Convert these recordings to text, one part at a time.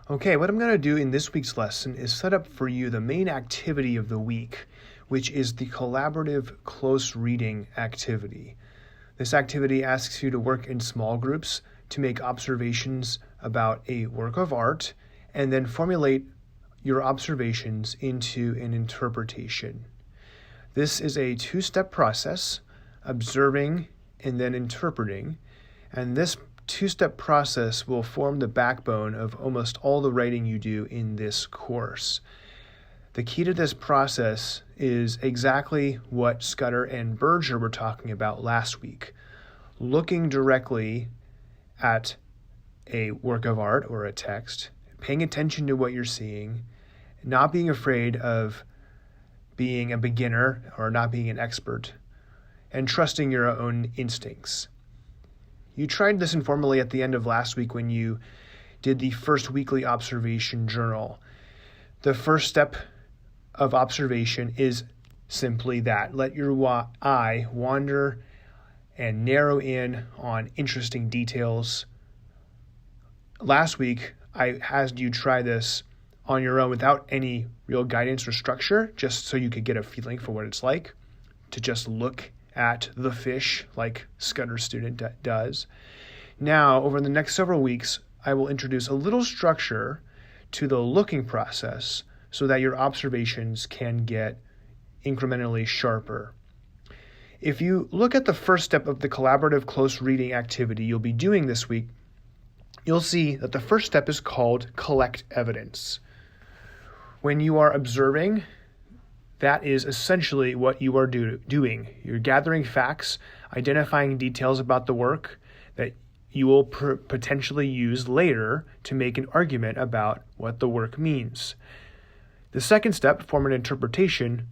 Okay, what I'm going to do in this week's lesson is set up for you the main activity of the week, which is the collaborative close reading activity. This activity asks you to work in small groups to make observations about a work of art and then formulate your observations into an interpretation. This is a two-step process, observing and then interpreting, and this two-step process will form the backbone of almost all the writing you do in this course. The key to this process is exactly what Scudder and Berger were talking about last week, looking directly at a work of art or a text, paying attention to what you're seeing, not being afraid of being a beginner or not being an expert, and trusting your own instincts. You tried this informally at the end of last week when you did the first weekly observation journal. The first step of observation is simply that. Let your eye wander and narrow in on interesting details. Last week, I had you try this on your own without any real guidance or structure, just so you could get a feeling for what it's like to just look at the fish like Scudder's student does. Now, over the next several weeks, I will introduce a little structure to the looking process so that your observations can get incrementally sharper. If you look at the first step of the collaborative close reading activity you'll be doing this week, you'll see that the first step is called collect evidence. When you are observing, that is essentially what you are doing. You're gathering facts, identifying details about the work that you will potentially use later to make an argument about what the work means. The second step, form an interpretation,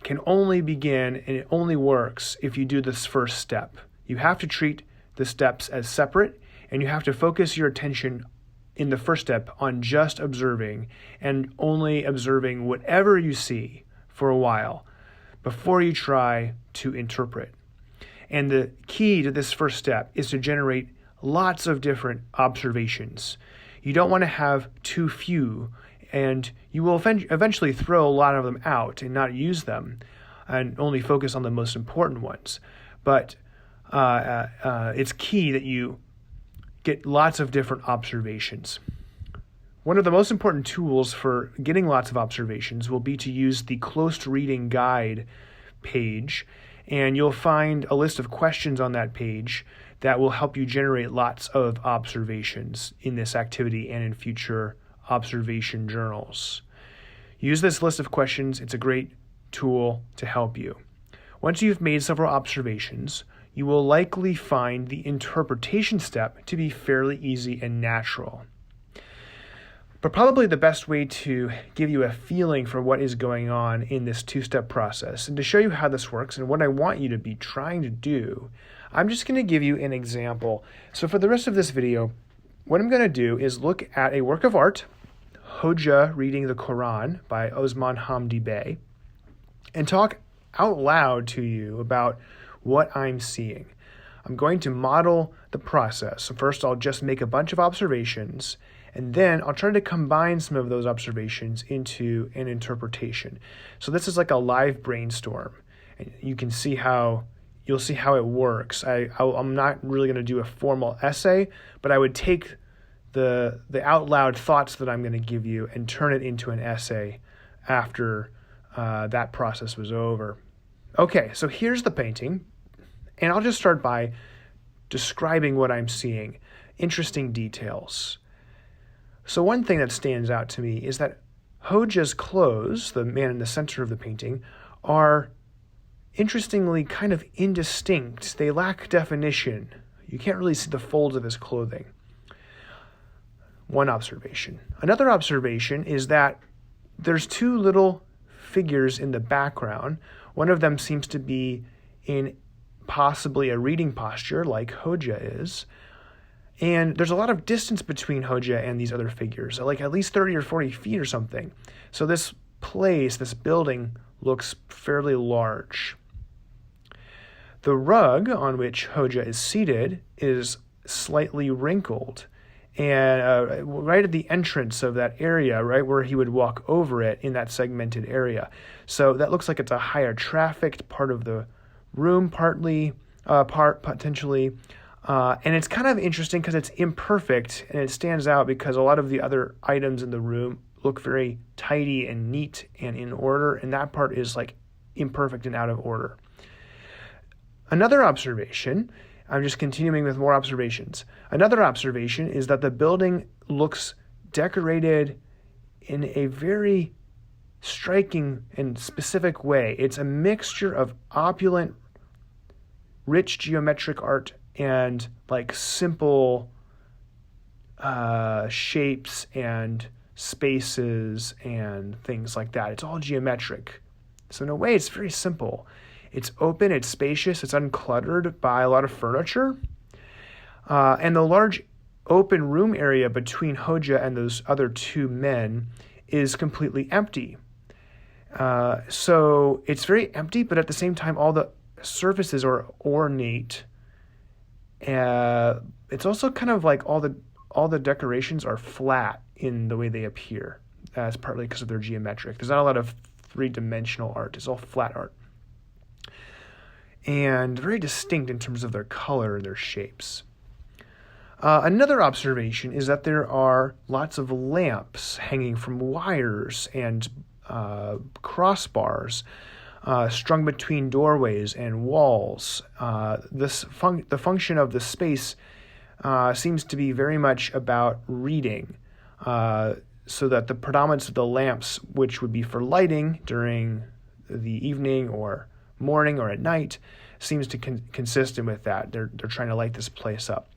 can only begin and it only works if you do this first step. You have to treat the steps as separate, and you have to focus your attention in the first step on just observing and only observing whatever you see for a while before you try to interpret. And the key to this first step is to generate lots of different observations. You don't want to have too few, and you will eventually throw a lot of them out and not use them and only focus on the most important ones. But it's key that you get lots of different observations. One of the most important tools for getting lots of observations will be to use the close reading guide page, and you'll find a list of questions on that page that will help you generate lots of observations in this activity and in future observation journals. Use this list of questions. It's a great tool to help you. Once you've made several observations, you will likely find the interpretation step to be fairly easy and natural. But probably the best way to give you a feeling for what is going on in this two-step process and to show you how this works and what I want you to be trying to do, I'm just going to give you an example. So for the rest of this video, what I'm going to do is look at a work of art, Hoja reading the Quran by Osman Hamdi Bey, and talk out loud to you about what I'm seeing. I'm going to model the process. So first, I'll just make a bunch of observations, and then I'll try to combine some of those observations into an interpretation. So this is like a live brainstorm. And you can see you'll see how it works. I'm not really going to do a formal essay, but I would take the out loud thoughts that I'm going to give you and turn it into an essay after that process was over. Okay, so here's the painting, and I'll just start by describing what I'm seeing, interesting details. So one thing that stands out to me is that Hoja's clothes, the man in the center of the painting, are interestingly kind of indistinct. They lack definition. You can't really see the folds of his clothing. One observation. Another observation is that there's two little figures in the background. One of them seems to be in possibly a reading posture like Hoja is. And there's a lot of distance between Hoja and these other figures, like at least 30 or 40 feet or something. So this place, this building, looks fairly large. The rug on which Hoja is seated is slightly wrinkled, and right at the entrance of that area, right where he would walk over it in that segmented area. So that looks like it's a higher trafficked part of the room, potentially. And it's kind of interesting because it's imperfect and it stands out because a lot of the other items in the room look very tidy and neat and in order, and that part is like imperfect and out of order. Another observation, I'm just continuing with more observations. Another observation is that the building looks decorated in a very striking and specific way. It's a mixture of opulent, rich geometric art and like simple shapes and spaces and things like that. It's all geometric. So in a way, it's very simple. It's open, it's spacious, it's uncluttered by a lot of furniture. And the large open room area between Hoja and those other two men is completely empty. So it's very empty, but at the same time, all the surfaces are ornate. It's also kind of like all the decorations are flat in the way they appear. That's partly because of their geometric. There's not a lot of three-dimensional art. It's all flat art. And very distinct in terms of their color and their shapes. Another observation is that there are lots of lamps hanging from wires and crossbars strung between doorways and walls. The function of the space seems to be very much about reading, so that the predominance of the lamps, which would be for lighting during the evening or morning or at night, seems to consistent with that. They're trying to light this place up.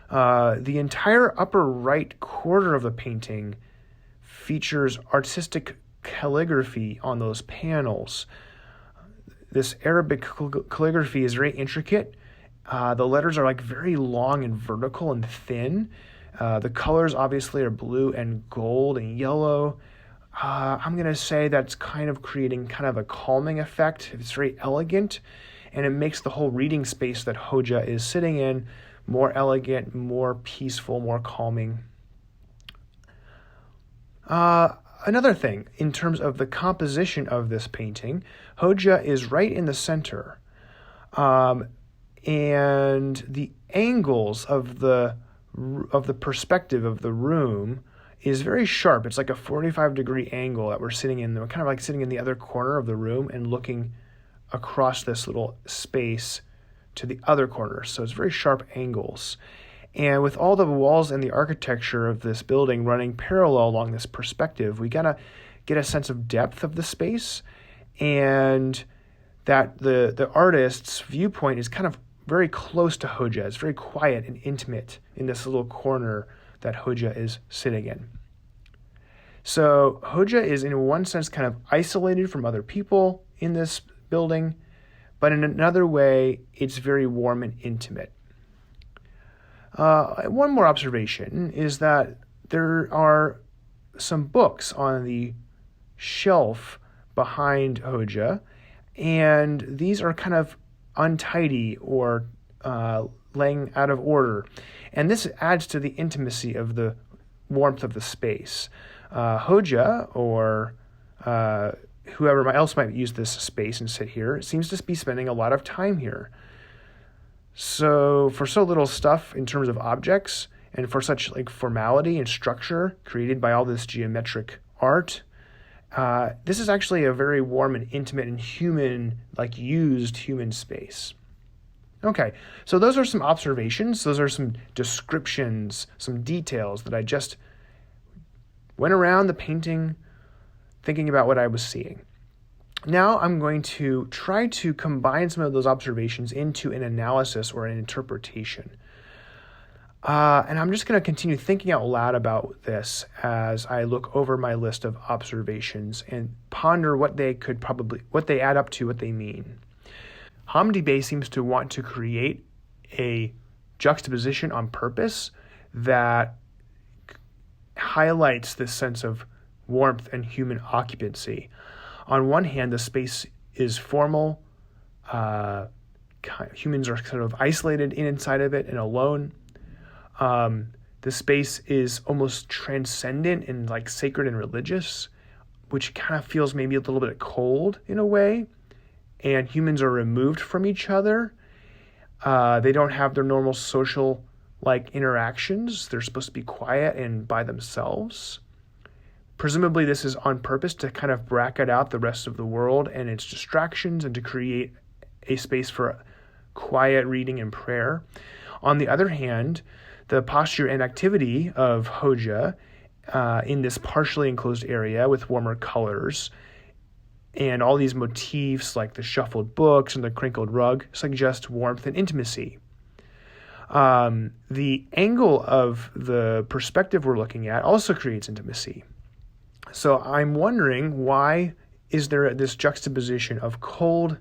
The entire upper right quarter of the painting features artistic calligraphy on those panels. This Arabic calligraphy is very intricate. The letters are like very long and vertical and thin. The colors obviously are blue and gold and yellow. I'm going to say that's kind of creating kind of a calming effect. It's very elegant, and it makes the whole reading space that Hoja is sitting in more elegant, more peaceful, more calming. Another thing, in terms of the composition of this painting, Hoja is right in the center. And the angles of the perspective of the room is very sharp. It's like a 45-degree angle that we're sitting in. We're kind of like sitting in the other corner of the room and looking across this little space to the other corner. So it's very sharp angles. And with all the walls and the architecture of this building running parallel along this perspective, we gotta get a sense of depth of the space, and that the artist's viewpoint is kind of very close to Hoja. It's very quiet and intimate in this little corner that Hoja is sitting in. So Hoja is in one sense kind of isolated from other people in this building, but in another way, it's very warm and intimate. One more observation is that there are some books on the shelf behind Hoja, and these are kind of untidy or laying out of order. And this adds to the intimacy of the warmth of the space. Hoja, or whoever else might use this space and sit here, seems to be spending a lot of time here. So for so little stuff in terms of objects, and for such like formality and structure created by all this geometric art, this is actually a very warm and intimate and human, like used human space. Okay, so those are some observations. Those are some descriptions, some details that I just went around the painting thinking about what I was seeing. Now I'm going to try to combine some of those observations into an analysis or an interpretation. And I'm just going to continue thinking out loud about this as I look over my list of observations and ponder what they add up to, what they mean. Hamdi Bey seems to want to create a juxtaposition on purpose that highlights this sense of warmth and human occupancy. On one hand, the space is formal. Humans are sort of isolated inside of it and alone. The space is almost transcendent and like sacred and religious, which kind of feels maybe a little bit cold in a way. And humans are removed from each other. They don't have their normal social like interactions. They're supposed to be quiet and by themselves. Presumably this is on purpose to kind of bracket out the rest of the world and its distractions and to create a space for quiet reading and prayer. On the other hand, the posture and activity of Hoja in this partially enclosed area with warmer colors and all these motifs like the shuffled books and the crinkled rug suggest warmth and intimacy. The angle of the perspective we're looking at also creates intimacy. So I'm wondering, why is there this juxtaposition of cold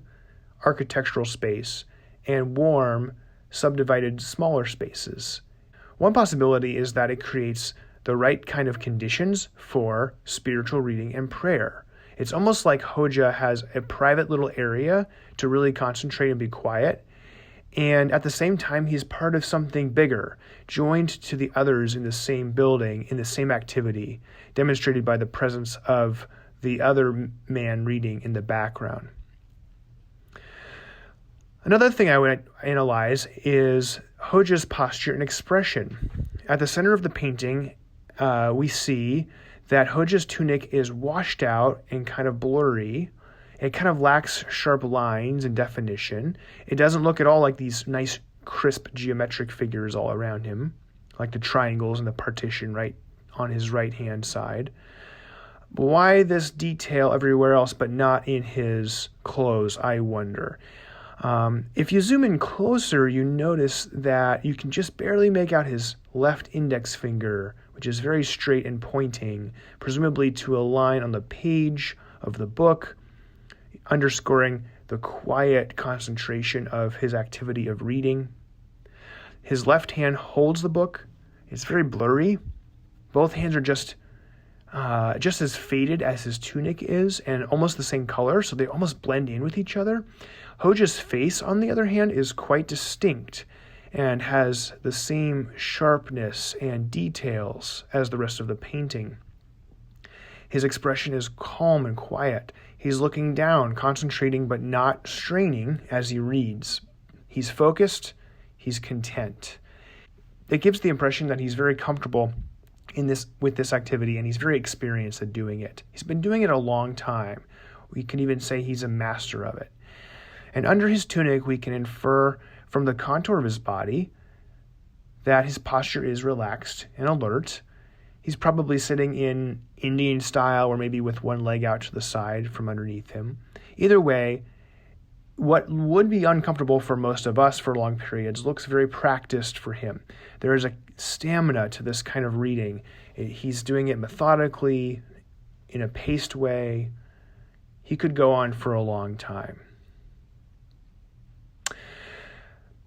architectural space and warm, subdivided, smaller spaces? One possibility is that it creates the right kind of conditions for spiritual reading and prayer. It's almost like Hoja has a private little area to really concentrate and be quiet. And at the same time, he's part of something bigger, joined to the others in the same building, in the same activity, demonstrated by the presence of the other man reading in the background. Another thing I would analyze is Hoja's posture and expression. At the center of the painting, we see that Hoja's tunic is washed out and kind of blurry. It kind of lacks sharp lines and definition. It doesn't look at all like these nice, crisp geometric figures all around him, like the triangles and the partition right on his right-hand side. But why this detail everywhere else but not in his clothes, I wonder. If you zoom in closer, you notice that you can just barely make out his left index finger, which is very straight and pointing, presumably to a line on the page of the book, underscoring the quiet concentration of his activity of reading. His left hand holds the book. It's very blurry. Both hands are just as faded as his tunic is and almost the same color, so they almost blend in with each other. Hoja's face, on the other hand, is quite distinct and has the same sharpness and details as the rest of the painting. His expression is calm and quiet. He's looking down, concentrating but not straining as he reads. He's focused, he's content. It gives the impression that he's very comfortable with this activity, and he's very experienced at doing it. He's been doing it a long time. We can even say he's a master of it. And under his tunic, we can infer from the contour of his body that his posture is relaxed and alert. He's probably sitting in Indian style or maybe with one leg out to the side from underneath him. Either way, what would be uncomfortable for most of us for long periods looks very practiced for him. There is a stamina to this kind of reading. He's doing it methodically, in a paced way. He could go on for a long time.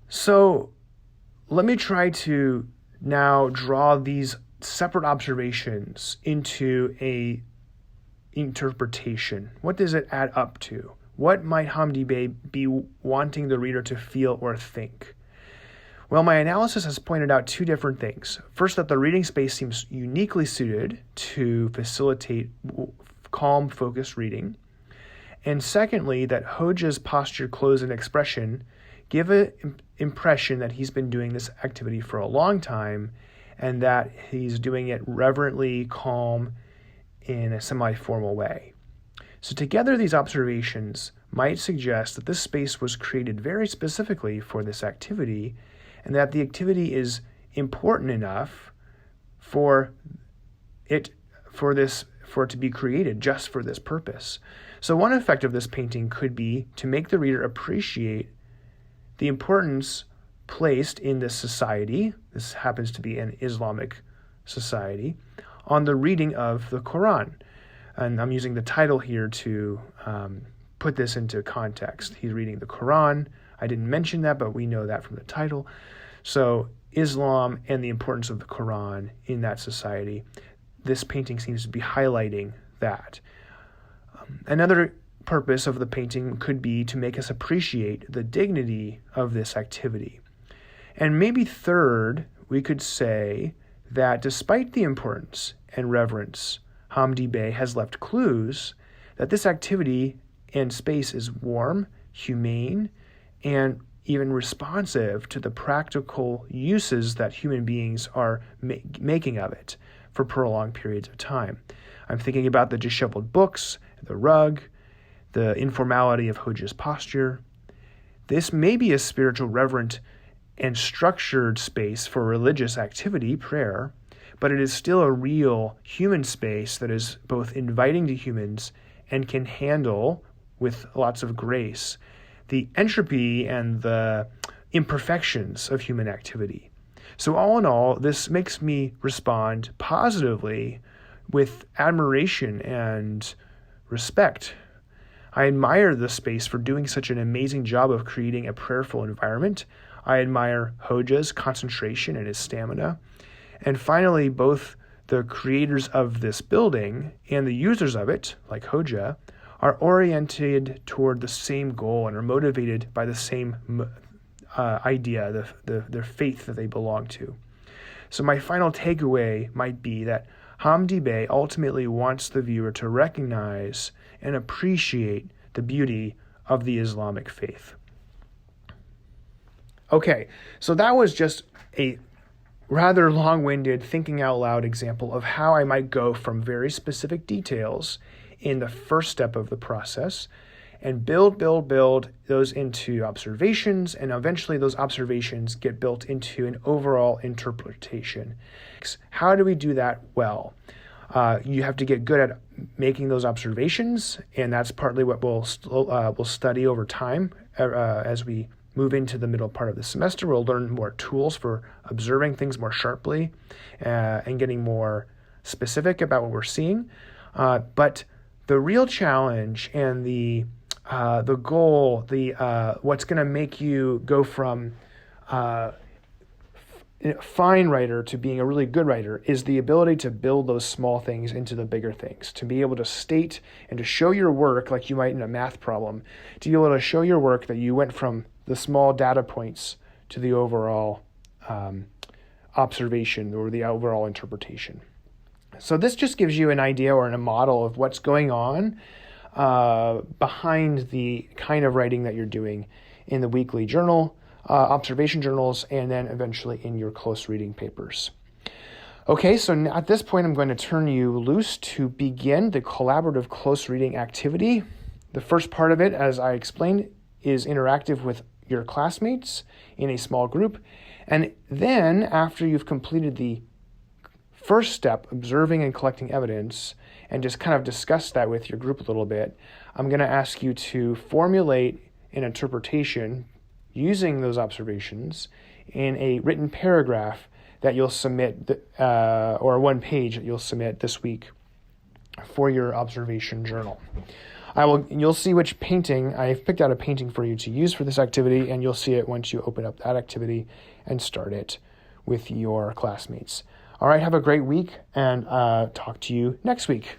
So let me try to now draw these separate observations into a interpretation. What does it add up to? What might Hamdi Bey be wanting the reader to feel or think? Well, my analysis has pointed out two different things. First, that the reading space seems uniquely suited to facilitate calm, focused reading. And secondly, that Hoja's posture, clothes, and expression give an impression that he's been doing this activity for a long time and that he's doing it reverently, calm, in a semi-formal way. So together, these observations might suggest that this space was created very specifically for this activity and that the activity is important enough for it to be created just for this purpose. So one effect of this painting could be to make the reader appreciate the importance placed in this society, this happens to be an Islamic society, on the reading of the Quran. And I'm using the title here to put this into context. He's reading the Quran. I didn't mention that, but we know that from the title. So Islam and the importance of the Quran in that society. This painting seems to be highlighting that. Another purpose of the painting could be to make us appreciate the dignity of this activity. And maybe third, we could say that despite the importance and reverence, Hamdi Bey has left clues that this activity and space is warm, humane, and even responsive to the practical uses that human beings are making of it for prolonged periods of time. I'm thinking about the disheveled books, the rug, the informality of Hoja's posture. This may be a spiritual, reverent, and structured space for religious activity, prayer, but it is still a real human space that is both inviting to humans and can handle, with lots of grace, the entropy and the imperfections of human activity. So all in all, this makes me respond positively with admiration and respect. I admire the space for doing such an amazing job of creating a prayerful environment. I admire Hoja's concentration and his stamina. And finally, both the creators of this building and the users of it, like Hoja, are oriented toward the same goal and are motivated by the same idea, their faith that they belong to. So my final takeaway might be that Hamdi Bey ultimately wants the viewer to recognize and appreciate the beauty of the Islamic faith. Okay, so that was just a rather long-winded, thinking out loud example of how I might go from very specific details in the first step of the process and build those into observations, and eventually those observations get built into an overall interpretation. How do we do that well? You have to get good at making those observations, and that's partly what we'll study over time as we move into the middle part of the semester. We'll learn more tools for observing things more sharply and getting more specific about what we're seeing. But the real challenge and the goal, what's going to make you go from fine writer to being a really good writer is the ability to build those small things into the bigger things, to be able to state and to show your work like you might in a math problem, to be able to show your work that you went from the small data points to the overall observation or the overall interpretation. So this just gives you an idea or a model of what's going on behind the kind of writing that you're doing in the weekly journal, observation journals, and then eventually in your close reading papers. Okay, so at this point, I'm going to turn you loose to begin the collaborative close reading activity. The first part of it, as I explained, is interactive with your classmates in a small group. And then after you've completed the first step, observing and collecting evidence, and just kind of discuss that with your group a little bit, I'm going to ask you to formulate an interpretation using those observations in a written paragraph that you'll submit, or one page that you'll submit this week for your observation journal. You'll see which painting, I've picked out a painting for you to use for this activity, and you'll see it once you open up that activity and start it with your classmates. All right, have a great week, and talk to you next week.